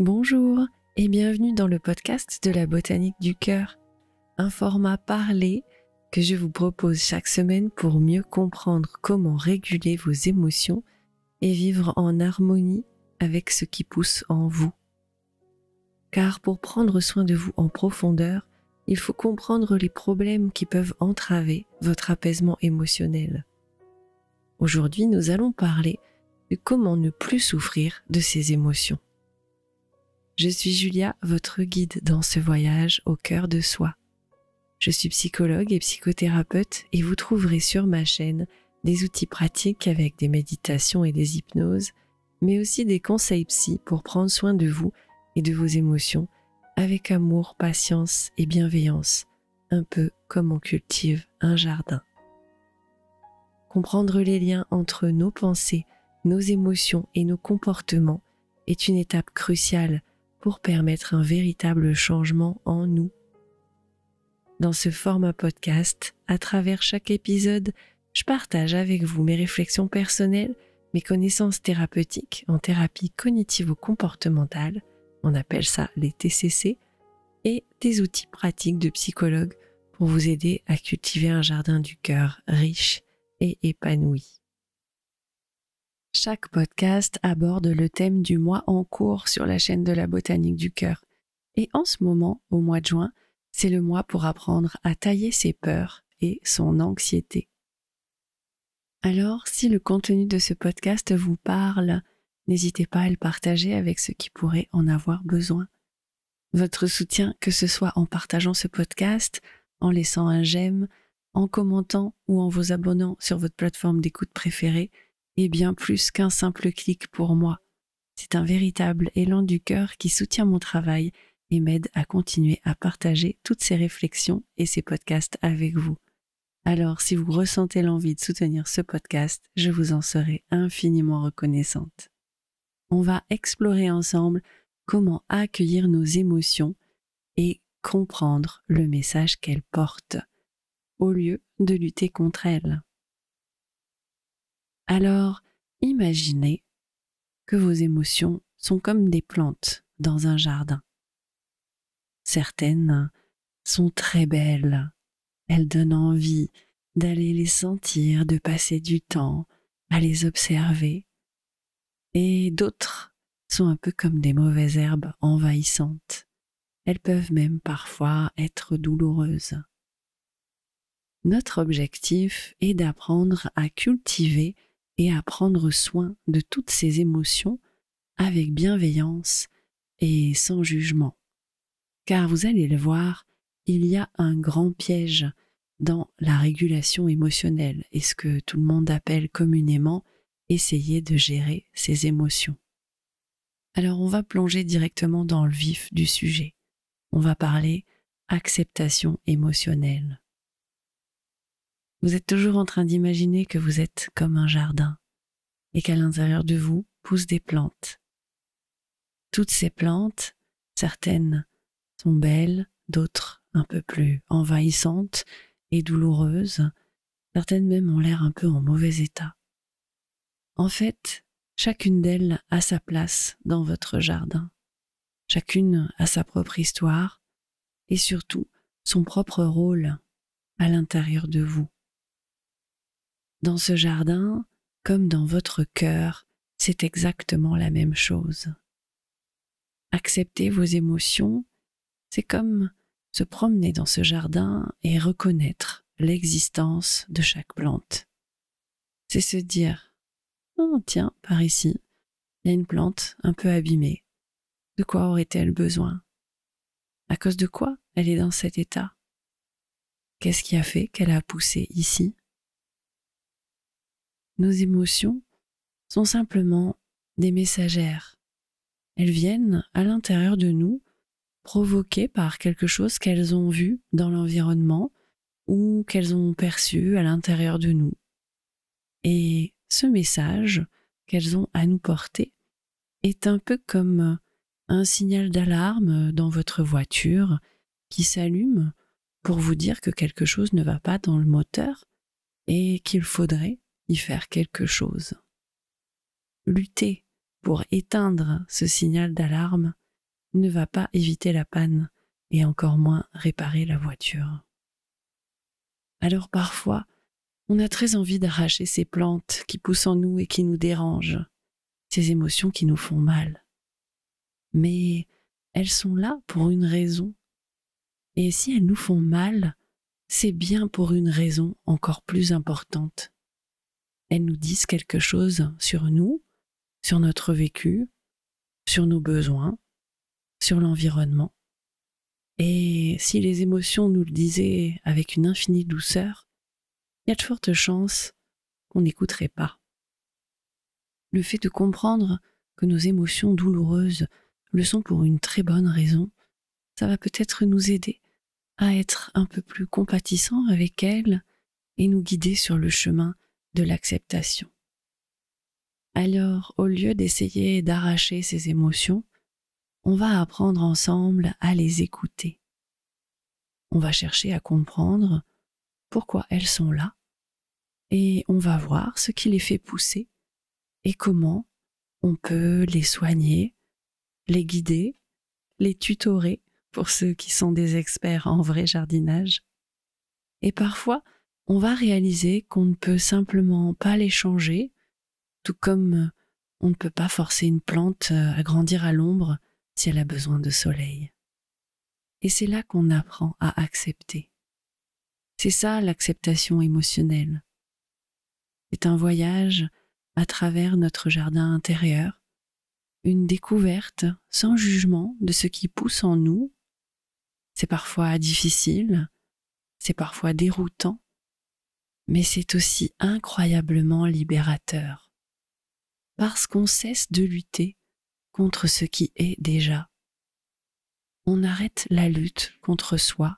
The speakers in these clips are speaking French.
Bonjour et bienvenue dans le podcast de la botanique du cœur, un format parlé que je vous propose chaque semaine pour mieux comprendre comment réguler vos émotions et vivre en harmonie avec ce qui pousse en vous. Car pour prendre soin de vous en profondeur, il faut comprendre les problèmes qui peuvent entraver votre apaisement émotionnel. Aujourd'hui, nous allons parler de comment ne plus souffrir de ces émotions. Je suis Julia, votre guide dans ce voyage au cœur de soi. Je suis psychologue et psychothérapeute et vous trouverez sur ma chaîne des outils pratiques avec des méditations et des hypnoses, mais aussi des conseils psy pour prendre soin de vous et de vos émotions avec amour, patience et bienveillance, un peu comme on cultive un jardin. Comprendre les liens entre nos pensées, nos émotions et nos comportements est une étape cruciale pour permettre un véritable changement en nous. Dans ce format podcast, à travers chaque épisode, je partage avec vous mes réflexions personnelles, mes connaissances thérapeutiques en thérapie cognitivo-comportementale, on appelle ça les TCC, et des outils pratiques de psychologue pour vous aider à cultiver un jardin du cœur riche et épanoui. Chaque podcast aborde le thème du mois en cours sur la chaîne de la botanique du cœur. Et en ce moment, au mois de juin, c'est le mois pour apprendre à tailler ses peurs et son anxiété. Alors, si le contenu de ce podcast vous parle, n'hésitez pas à le partager avec ceux qui pourraient en avoir besoin. Votre soutien, que ce soit en partageant ce podcast, en laissant un j'aime, en commentant ou en vous abonnant sur votre plateforme d'écoute préférée, est bien plus qu'un simple clic pour moi. C'est un véritable élan du cœur qui soutient mon travail et m'aide à continuer à partager toutes ces réflexions et ces podcasts avec vous. Alors, si vous ressentez l'envie de soutenir ce podcast, je vous en serai infiniment reconnaissante. On va explorer ensemble comment accueillir nos émotions et comprendre le message qu'elles portent, au lieu de lutter contre elles. Alors, imaginez que vos émotions sont comme des plantes dans un jardin. Certaines sont très belles, elles donnent envie d'aller les sentir, de passer du temps à les observer. Et d'autres sont un peu comme des mauvaises herbes envahissantes. Elles peuvent même parfois être douloureuses. Notre objectif est d'apprendre à cultiver et à prendre soin de toutes ces émotions avec bienveillance et sans jugement. Car vous allez le voir, il y a un grand piège dans la régulation émotionnelle et ce que tout le monde appelle communément essayer de gérer ses émotions. Alors on va plonger directement dans le vif du sujet. On va parler acceptation émotionnelle. Vous êtes toujours en train d'imaginer que vous êtes comme un jardin et qu'à l'intérieur de vous poussent des plantes. Toutes ces plantes, certaines sont belles, d'autres un peu plus envahissantes et douloureuses, certaines même ont l'air un peu en mauvais état. En fait, chacune d'elles a sa place dans votre jardin. Chacune a sa propre histoire et surtout son propre rôle à l'intérieur de vous. Dans ce jardin, comme dans votre cœur, c'est exactement la même chose. Accepter vos émotions, c'est comme se promener dans ce jardin et reconnaître l'existence de chaque plante. C'est se dire « Oh tiens, par ici, il y a une plante un peu abîmée. De quoi aurait-elle besoin? À cause de quoi elle est dans cet état? Qu'est-ce qui a fait qu'elle a poussé ici ?» Nos émotions sont simplement des messagères. Elles viennent à l'intérieur de nous, provoquées par quelque chose qu'elles ont vu dans l'environnement ou qu'elles ont perçu à l'intérieur de nous. Et ce message qu'elles ont à nous porter est un peu comme un signal d'alarme dans votre voiture qui s'allume pour vous dire que quelque chose ne va pas dans le moteur et qu'il faudrait y faire quelque chose. Lutter pour éteindre ce signal d'alarme ne va pas éviter la panne et encore moins réparer la voiture. Alors parfois, on a très envie d'arracher ces plantes qui poussent en nous et qui nous dérangent, ces émotions qui nous font mal. Mais elles sont là pour une raison. Et si elles nous font mal, c'est bien pour une raison encore plus importante. Elles nous disent quelque chose sur nous, sur notre vécu, sur nos besoins, sur l'environnement. Et si les émotions nous le disaient avec une infinie douceur, il y a de fortes chances qu'on n'écouterait pas. Le fait de comprendre que nos émotions douloureuses le sont pour une très bonne raison, ça va peut-être nous aider à être un peu plus compatissants avec elles et nous guider sur le chemin de l'acceptation. Alors, au lieu d'essayer d'arracher ces émotions, on va apprendre ensemble à les écouter. On va chercher à comprendre pourquoi elles sont là et on va voir ce qui les fait pousser et comment on peut les soigner, les guider, les tutorer pour ceux qui sont des experts en vrai jardinage. Et parfois, on va réaliser qu'on ne peut simplement pas les changer, tout comme on ne peut pas forcer une plante à grandir à l'ombre si elle a besoin de soleil. Et c'est là qu'on apprend à accepter. C'est ça l'acceptation émotionnelle. C'est un voyage à travers notre jardin intérieur, une découverte sans jugement de ce qui pousse en nous. C'est parfois difficile, c'est parfois déroutant, mais c'est aussi incroyablement libérateur, parce qu'on cesse de lutter contre ce qui est déjà. On arrête la lutte contre soi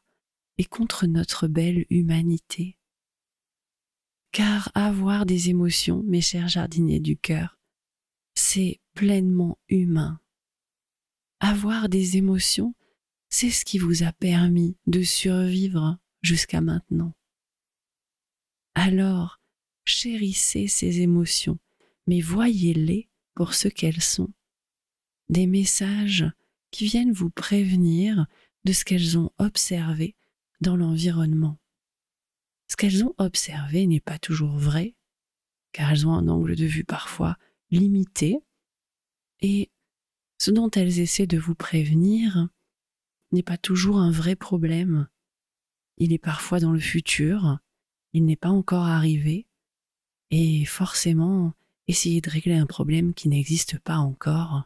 et contre notre belle humanité. Car avoir des émotions, mes chers jardiniers du cœur, c'est pleinement humain. Avoir des émotions, c'est ce qui vous a permis de survivre jusqu'à maintenant. Alors, chérissez ces émotions, mais voyez-les pour ce qu'elles sont. Des messages qui viennent vous prévenir de ce qu'elles ont observé dans l'environnement. Ce qu'elles ont observé n'est pas toujours vrai, car elles ont un angle de vue parfois limité, et ce dont elles essaient de vous prévenir n'est pas toujours un vrai problème. Il est parfois dans le futur, il n'est pas encore arrivé, et forcément, essayer de régler un problème qui n'existe pas encore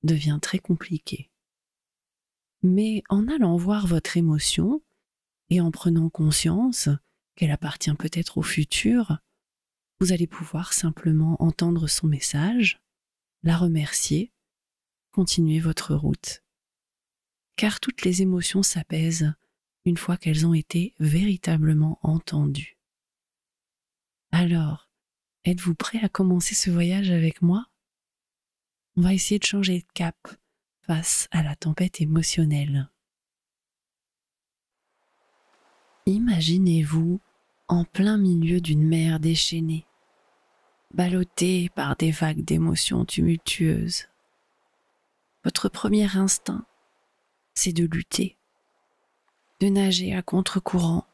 devient très compliqué. Mais en allant voir votre émotion et en prenant conscience qu'elle appartient peut-être au futur, vous allez pouvoir simplement entendre son message, la remercier, continuer votre route. Car toutes les émotions s'apaisent une fois qu'elles ont été véritablement entendues. Alors, êtes-vous prêt à commencer ce voyage avec moi? On va essayer de changer de cap face à la tempête émotionnelle. Imaginez-vous en plein milieu d'une mer déchaînée, ballottée par des vagues d'émotions tumultueuses. Votre premier instinct, c'est de lutter, de nager à contre-courant,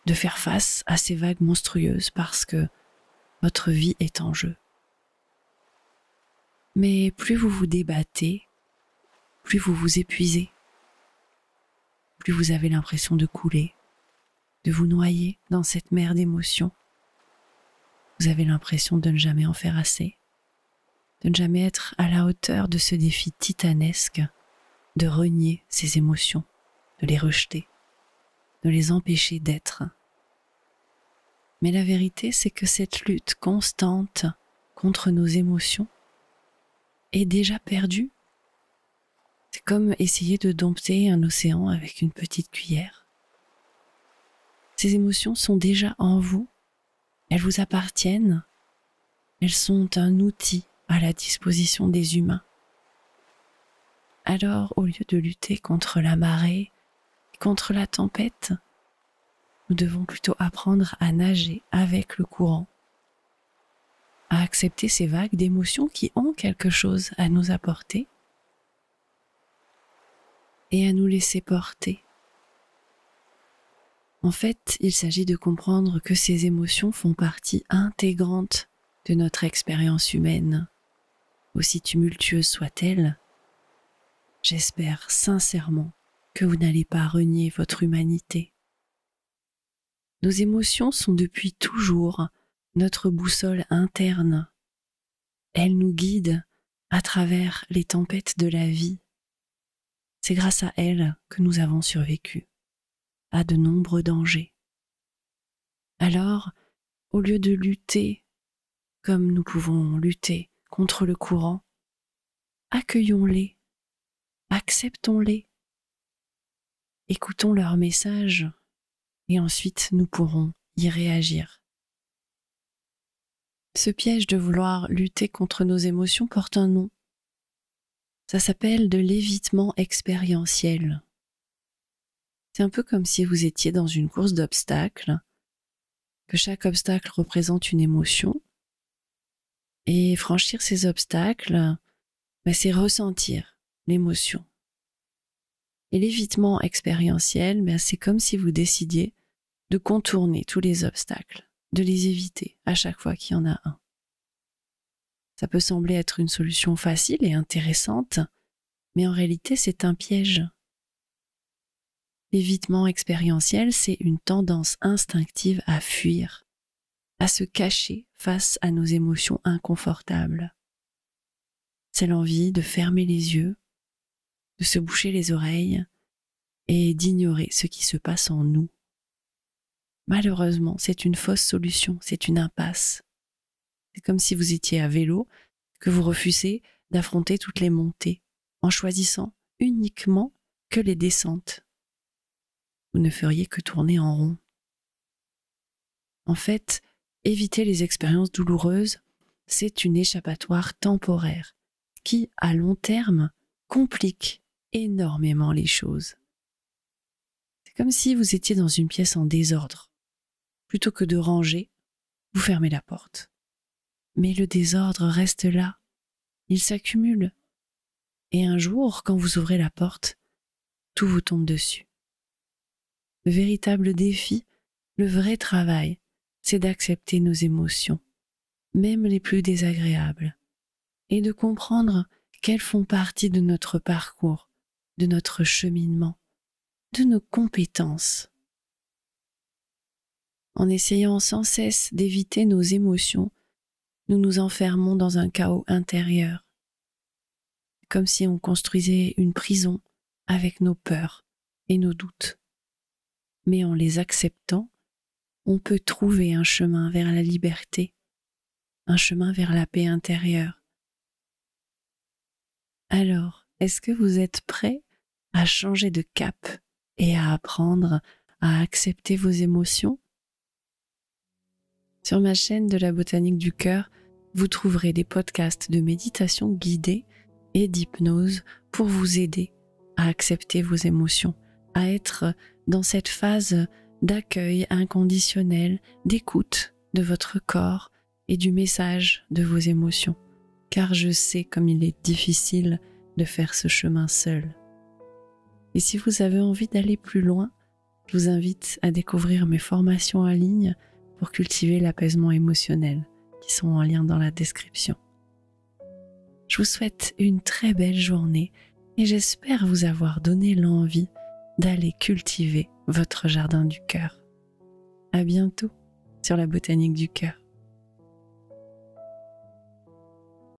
de faire face à ces vagues monstrueuses parce que votre vie est en jeu. Mais plus vous vous débattez, plus vous vous épuisez, plus vous avez l'impression de couler, de vous noyer dans cette mer d'émotions. Vous avez l'impression de ne jamais en faire assez, de ne jamais être à la hauteur de ce défi titanesque de renier ces émotions, de les rejeter, de les empêcher d'être. Mais la vérité, c'est que cette lutte constante contre nos émotions est déjà perdue. C'est comme essayer de dompter un océan avec une petite cuillère. Ces émotions sont déjà en vous, elles vous appartiennent, elles sont un outil à la disposition des humains. Alors, au lieu de lutter contre la marée, contre la tempête, nous devons plutôt apprendre à nager avec le courant, à accepter ces vagues d'émotions qui ont quelque chose à nous apporter et à nous laisser porter. En fait, il s'agit de comprendre que ces émotions font partie intégrante de notre expérience humaine. Aussi tumultueuse soit-elle, j'espère sincèrement que vous n'allez pas renier votre humanité. Nos émotions sont depuis toujours notre boussole interne. Elles nous guident à travers les tempêtes de la vie. C'est grâce à elles que nous avons survécu à de nombreux dangers. Alors, au lieu de lutter comme nous pouvons lutter contre le courant, accueillons-les, acceptons-les, écoutons leurs messages et ensuite nous pourrons y réagir. Ce piège de vouloir lutter contre nos émotions porte un nom. Ça s'appelle de l'évitement expérientiel. C'est un peu comme si vous étiez dans une course d'obstacles, que chaque obstacle représente une émotion, et franchir ces obstacles, c'est ressentir l'émotion. Et l'évitement expérientiel, c'est comme si vous décidiez de contourner tous les obstacles, de les éviter à chaque fois qu'il y en a un. Ça peut sembler être une solution facile et intéressante, mais en réalité c'est un piège. L'évitement expérientiel, c'est une tendance instinctive à fuir, à se cacher face à nos émotions inconfortables. C'est l'envie de fermer les yeux, de se boucher les oreilles et d'ignorer ce qui se passe en nous. Malheureusement, c'est une fausse solution, c'est une impasse. C'est comme si vous étiez à vélo, que vous refusez d'affronter toutes les montées, en choisissant uniquement que les descentes. Vous ne feriez que tourner en rond. En fait, éviter les expériences douloureuses, c'est une échappatoire temporaire qui, à long terme, complique énormément les choses. C'est comme si vous étiez dans une pièce en désordre. Plutôt que de ranger, vous fermez la porte. Mais le désordre reste là, il s'accumule. Et un jour, quand vous ouvrez la porte, tout vous tombe dessus. Le véritable défi, le vrai travail, c'est d'accepter nos émotions, même les plus désagréables, et de comprendre qu'elles font partie de notre parcours, de notre cheminement, de nos compétences. En essayant sans cesse d'éviter nos émotions, nous nous enfermons dans un chaos intérieur, comme si on construisait une prison avec nos peurs et nos doutes. Mais en les acceptant, on peut trouver un chemin vers la liberté, un chemin vers la paix intérieure. Alors, est-ce que vous êtes prêt à changer de cap et à apprendre à accepter vos émotions? Sur ma chaîne de la botanique du cœur, vous trouverez des podcasts de méditation guidée et d'hypnose pour vous aider à accepter vos émotions, à être dans cette phase d'accueil inconditionnel, d'écoute de votre corps et du message de vos émotions, car je sais comme il est difficile de faire ce chemin seul. Et si vous avez envie d'aller plus loin, je vous invite à découvrir mes formations en ligne pour cultiver l'apaisement émotionnel, qui sont en lien dans la description. Je vous souhaite une très belle journée et j'espère vous avoir donné l'envie d'aller cultiver votre jardin du cœur. À bientôt sur la botanique du cœur.